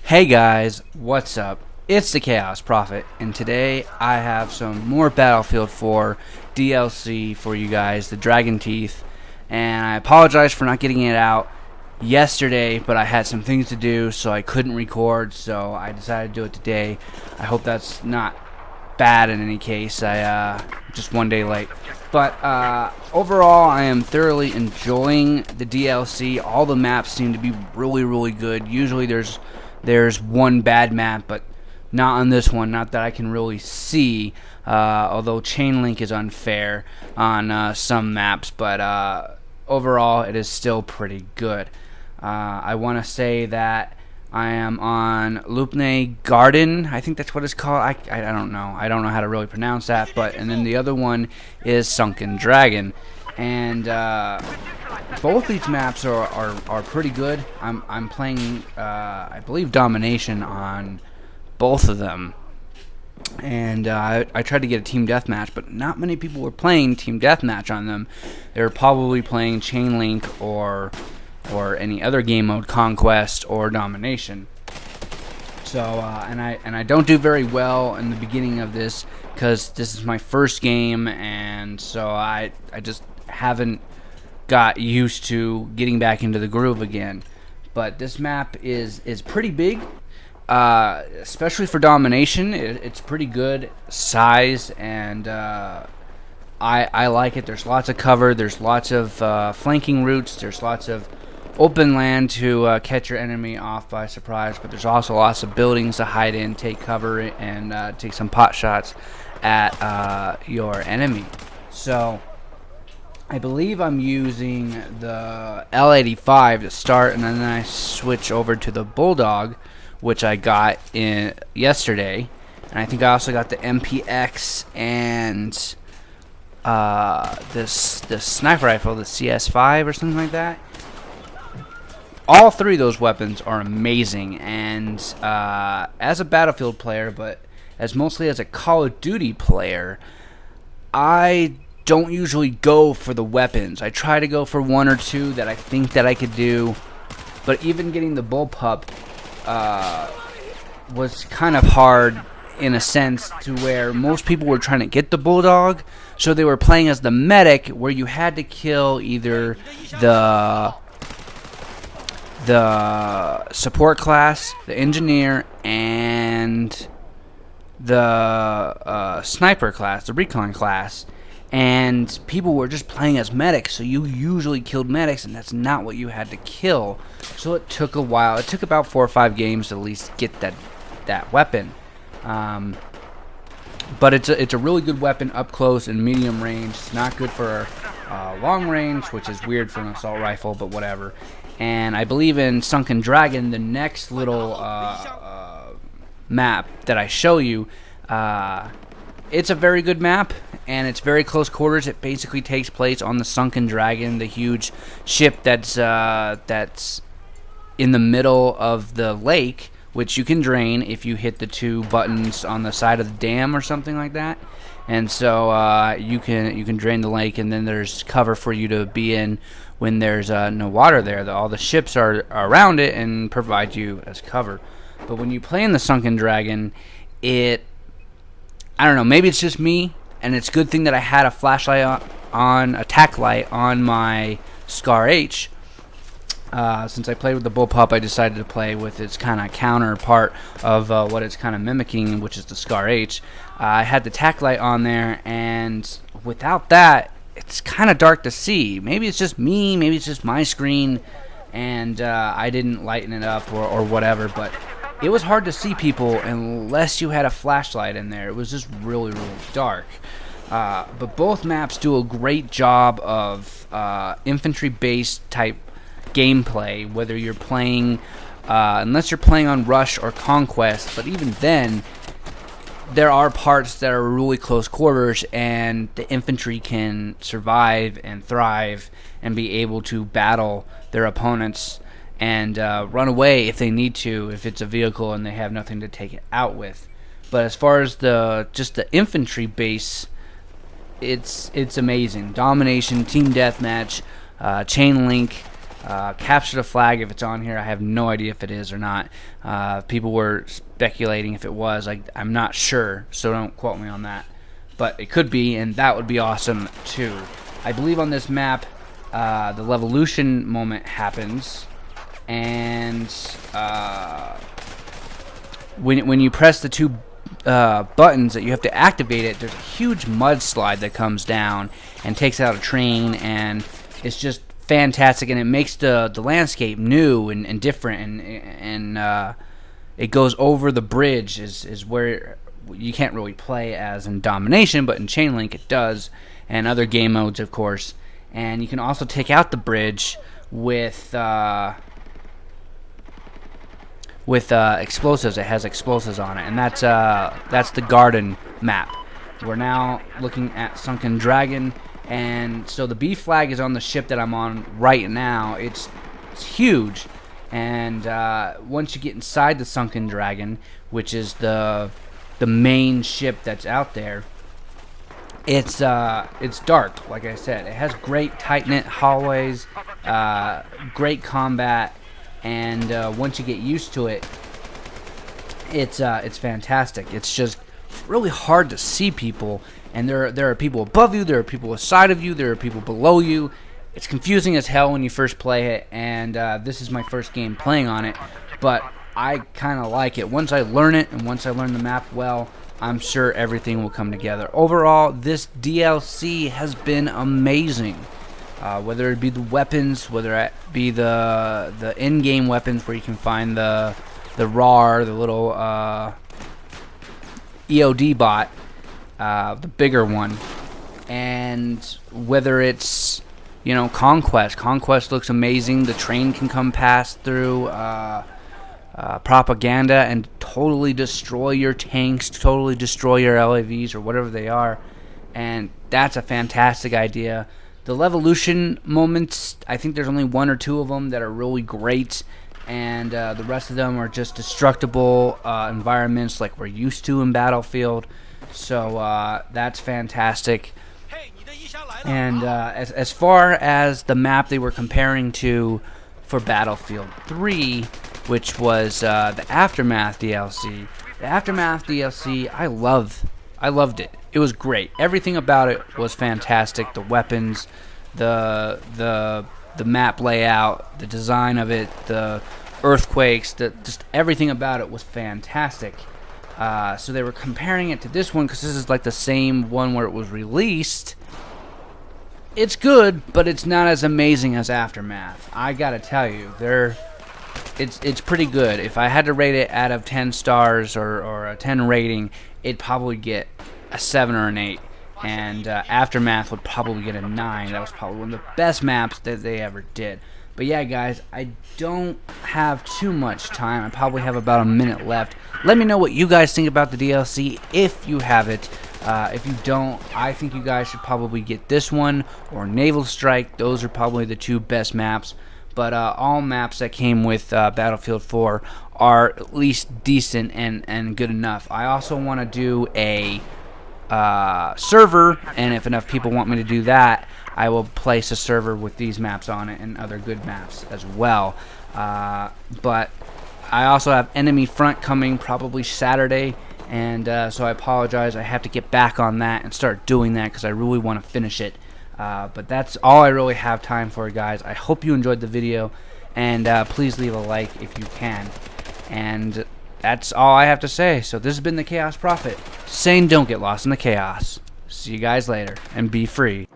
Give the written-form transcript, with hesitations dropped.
Hey guys, what's up? It's the Chaos Prophet, and today I have some more Battlefield 4 DLC for you guys, the Dragon Teeth. And I apologize for not getting it out yesterday, but I had some things to do, so I couldn't record, so I decided to do it today. I hope that's not bad in any case. I just one day late. But overall, I am thoroughly enjoying the DLC. All the maps seem to be really good. Usually there's one bad map, but not on this one, not that I can really see, although chain link is unfair on some maps, but overall it is still pretty good. I want to say that I am on Lumphini Garden, I think that's what it's called. I don't know how to really pronounce that, but and then the other one is Sunken Dragon, and both these maps are pretty good. I'm playing I believe domination on both of them, and I tried to get a team deathmatch, but not many people were playing team deathmatch on them. They were probably playing chain link or any other game mode, conquest or domination. So and I don't do very well in the beginning of this because this is my first game, and so I just haven't got used to getting back into the groove again. But this map is pretty big, especially for domination. It's pretty good size, and I like it. There's lots of cover. There's lots of flanking routes. There's lots of open land to catch your enemy off by surprise. But there's also lots of buildings to hide in, take cover, and take some pot shots at your enemy. So I believe I'm using the L85 to start, and then I switch over to the Bulldog, which I got in yesterday. And I think I also got the MPX and this sniper rifle, the CS5 or something like that. All three of those weapons are amazing, and as a Battlefield player, but mostly as a Call of Duty player, I don't usually go for the weapons. I try to go for one or two that I think that I could do, but even getting the bullpup was kind of hard in a sense, to where most people were trying to get the Bulldog, so they were playing as the medic, where you had to kill either the support class, the engineer, and the sniper class, the recon class. And people were just playing as medics, so you usually killed medics, and that's not what you had to kill. So it took a while. It took about 4 or 5 games to at least get that weapon. But it's a really good weapon up close and medium range. It's not good for long range, which is weird for an assault rifle, but whatever. And I believe in Sunken Dragon, the next little map that I show you, it's a very good map, and it's very close quarters. It basically takes place on the Sunken Dragon, the huge ship that's in the middle of the lake, which you can drain if you hit the 2 buttons on the side of the dam or something like that. And so you can drain the lake, and then there's cover for you to be in when there's no water there. All the ships are around it and provide you as cover. But when you play in the Sunken Dragon, I don't know, maybe it's just me, and it's a good thing that I had a flashlight on, a tack light on my Scar H. Since I played with the bullpup, I decided to play with its kind of counterpart of what it's kind of mimicking, which is the Scar H. I had the tack light on there, and without that, it's kind of dark to see. Maybe it's just me, maybe it's just my screen, and I didn't lighten it up or whatever, but it was hard to see people unless you had a flashlight in there. It was just really dark. But both maps do a great job of infantry-based type gameplay, whether you're playing unless you're playing on Rush or Conquest, but even then there are parts that are really close quarters, and the infantry can survive and thrive and be able to battle their opponents and run away if they need to, if it's a vehicle and they have nothing to take it out with. But as far as just the infantry base, it's amazing. Domination, team deathmatch, chain link, Capture the flag, if it's on here, I have no idea if it is or not. People were speculating if it was. I'm not sure, so don't quote me on that. But it could be, and that would be awesome too. I believe on this map, the Levolution moment happens, and when you press the two buttons that you have to activate it, there's a huge mudslide that comes down and takes out a train, and it's just fantastic, and it makes the landscape new and different, and it goes over the bridge is where you can't really play as in Domination, but in Chain Link it does, and other game modes, of course. And you can also take out the bridge with explosives. It has explosives on it, and that's the garden map. We're now looking at Sunken Dragon, and so the B flag is on the ship that I'm on right now. It's huge, and once you get inside the Sunken Dragon, which is the main ship that's out there, it's dark. Like I said, it has great tight-knit hallways, great combat, and once you get used to it, it's fantastic. It's just really hard to see people, and there are people above you, there are people aside of you, there are people below you. It's confusing as hell when you first play it, and this is my first game playing on it, but I kind of like it. Once I learn it, and once I learn the map well, I'm sure everything will come together. Overall, this DLC has been amazing. Whether it be the weapons, whether it be the in-game weapons where you can find the RAR, the little EOD bot, the bigger one, and whether it's, you know, Conquest. Conquest looks amazing. The train can come past through propaganda and totally destroy your tanks, totally destroy your LAVs or whatever they are, and that's a fantastic idea. The Levolution moments, I think there's only one or two of them that are really great, and the rest of them are just destructible environments like we're used to in Battlefield. So that's fantastic. And as far as the map they were comparing to for Battlefield 3, which was the Aftermath DLC. The Aftermath DLC, I loved it. It was great. Everything about it was fantastic. The weapons, the map layout, the design of it, the earthquakes, just everything about it was fantastic. So they were comparing it to this one because this is like the same one where it was released. It's good, but it's not as amazing as Aftermath. I gotta tell you, it's pretty good. If I had to rate it out of 10 stars or a 10 rating, it'd probably get a 7 or an 8. And Aftermath would probably get a 9. That was probably one of the best maps that they ever did. But yeah, guys, I don't have too much time. I probably have about a minute left. Let me know what you guys think about the DLC if you have it. If you don't, I think you guys should probably get this one or Naval Strike. Those are probably the two best maps. But all maps that came with Battlefield 4 are at least decent and good enough. I also want to do a server, and if enough people want me to do that, I will place a server with these maps on it and other good maps as well. But I also have Enemy Front coming probably Saturday, and so I apologize. I have to get back on that and start doing that because I really want to finish it. But that's all I really have time for, guys. I hope you enjoyed the video, and please leave a like if you can. And that's all I have to say. So this has been the Chaos Prophet, saying don't get lost in the chaos. See you guys later, and be free.